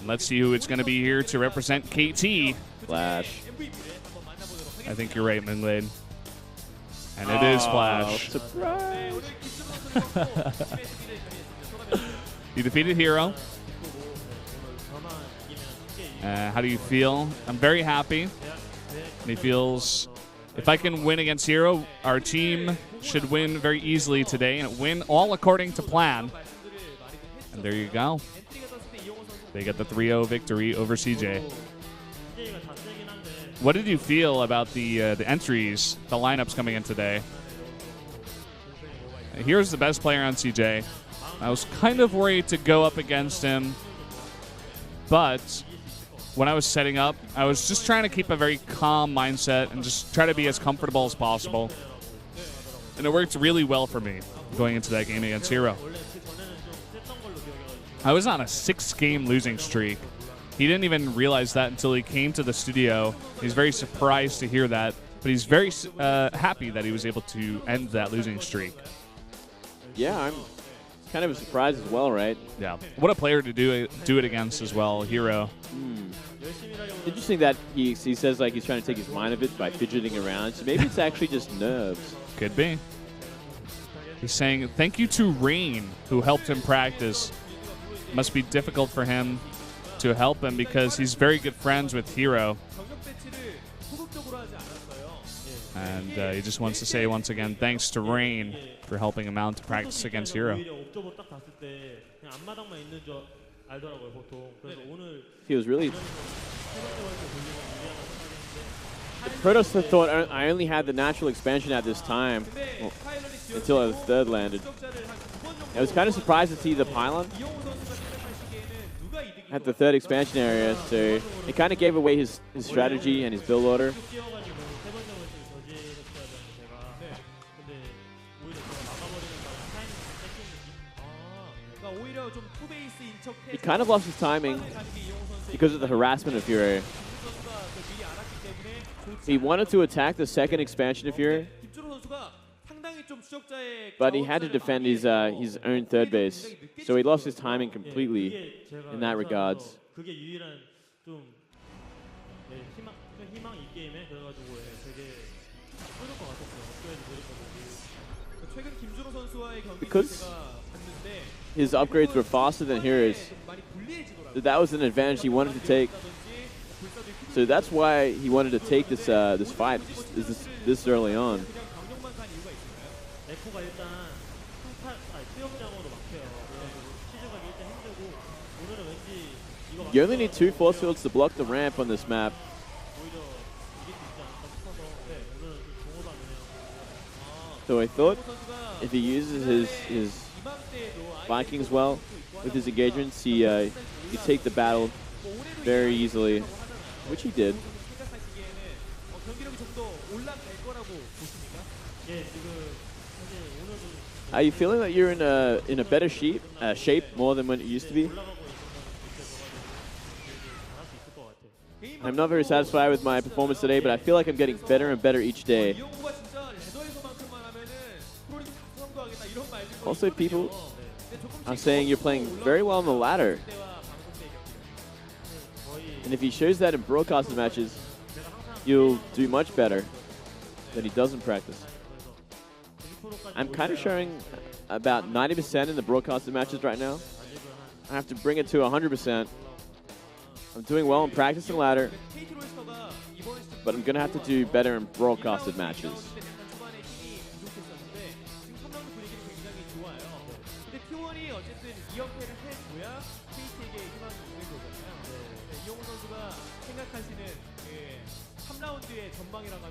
Let's see who it's going to be here to represent KT. Flash. I think you're right, Moonglade. And it is Flash. Surprise. You defeated Hero. How do you feel? I'm very happy. And he feels, if I can win against Hero, our team should win very easily today and win all according to plan. And there you go. They get the 3-0 victory over CJ. What did you feel about the entries, the lineups coming in today? Here's the best player on CJ. I was kind of worried to go up against him, but when I was setting up, I was just trying to keep a very calm mindset and just try to be as comfortable as possible. And it worked really well for me going into that game against Hero. I was on a 6-game losing streak. He didn't even realize that until he came to the studio. He's very surprised to hear that, but he's very happy that he was able to end that losing streak. Yeah, I'm kind of a surprise as well, right? Yeah. What a player to do it against as well, Hero. Interesting that he says like he's trying to take his mind of it by fidgeting around. So maybe it's actually just nerves. Could be. He's saying thank you to Rain, who helped him practice. Must be difficult for him to help him because he's very good friends with Hero. And he just wants to say once again, thanks to Rain for helping him out to practice against Hero. He was really... Protoss thought I only had the natural expansion at this time, well, until the third landed. I was kind of surprised to see the pylon at the third expansion area, so it kind of gave away his strategy and his build order. He kind of lost his timing because of the harassment of Fury. He wanted to attack the second expansion of Fury, but he had to defend his own third base. So he lost his timing completely in that regards. Because his upgrades were faster than Hero's, that was an advantage he wanted to take. So that's why he wanted to take this this fight this early on. You only need 2 force fields to block the ramp on this map. So I thought if he uses his Vikings well with his engagements, he could take the battle very easily, which he did. Are you feeling that you're in a better shape more than when it used to be? I'm not very satisfied with my performance today, but I feel like I'm getting better and better each day. Also, people are saying you're playing very well on the ladder. And if he shows that in broadcasted matches, you'll do much better than he does in practice. I'm kind of showing about 90% in the broadcasted matches right now. I have to bring it to 100%. I'm doing well in practice and ladder, but I'm going to have to do better in broadcasted matches.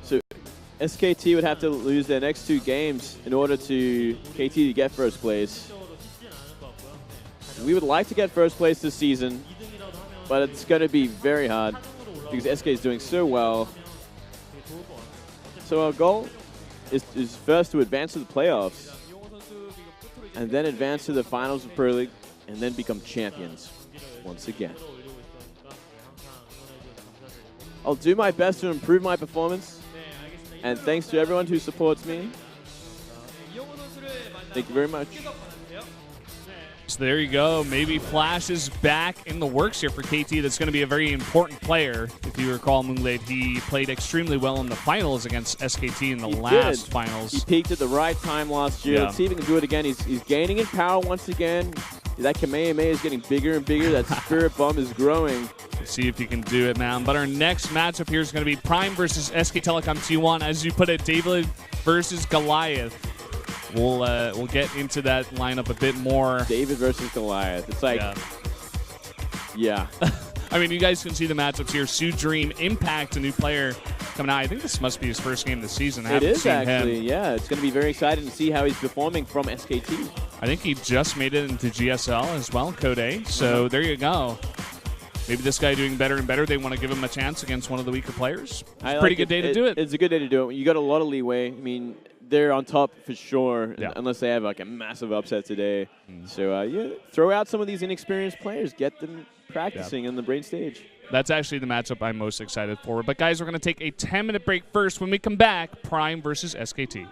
So SKT would have to lose their next 2 games in order to KT to get first place. We would like to get first place this season, but it's going to be very hard because SK is doing so well. So our goal is first to advance to the playoffs, and then advance to the finals of Pro League, and then become champions once again. I'll do my best to improve my performance, and thanks to everyone who supports me. Thank you very much. So there you go. Maybe Flash is back in the works here for KT. That's going to be a very important player. If you recall, Moonglade, he played extremely well in the finals against SKT in the last finals. He peaked at the right time last year. Yeah. Let's see if he can do it again. He's gaining in power once again. That Kamehameha is getting bigger and bigger. That Spirit Bomb is growing. Let's see if he can do it, man. But our next matchup here is going to be Prime versus SK Telecom T1. As you put it, David versus Goliath. We'll get into that lineup a bit more. David versus Goliath. It's like, yeah. I mean, you guys can see the matchups here. Sudream, Impact, a new player coming out. I think this must be his first game of the season. It is actually, yeah. It's going to be very exciting to see how he's performing from SKT. I think he just made it into GSL as well, Code A. So there you go. Maybe this guy doing better and better. They want to give him a chance against one of the weaker players. It's a pretty good day to do it. It's a good day to do it. You got a lot of leeway. I mean, they're on top for sure, unless they have like a massive upset today. So, yeah, throw out some of these inexperienced players. Get them practicing on the brain stage. That's actually the matchup I'm most excited for. But, guys, we're going to take a 10-minute break first. When we come back, Prime versus SKT.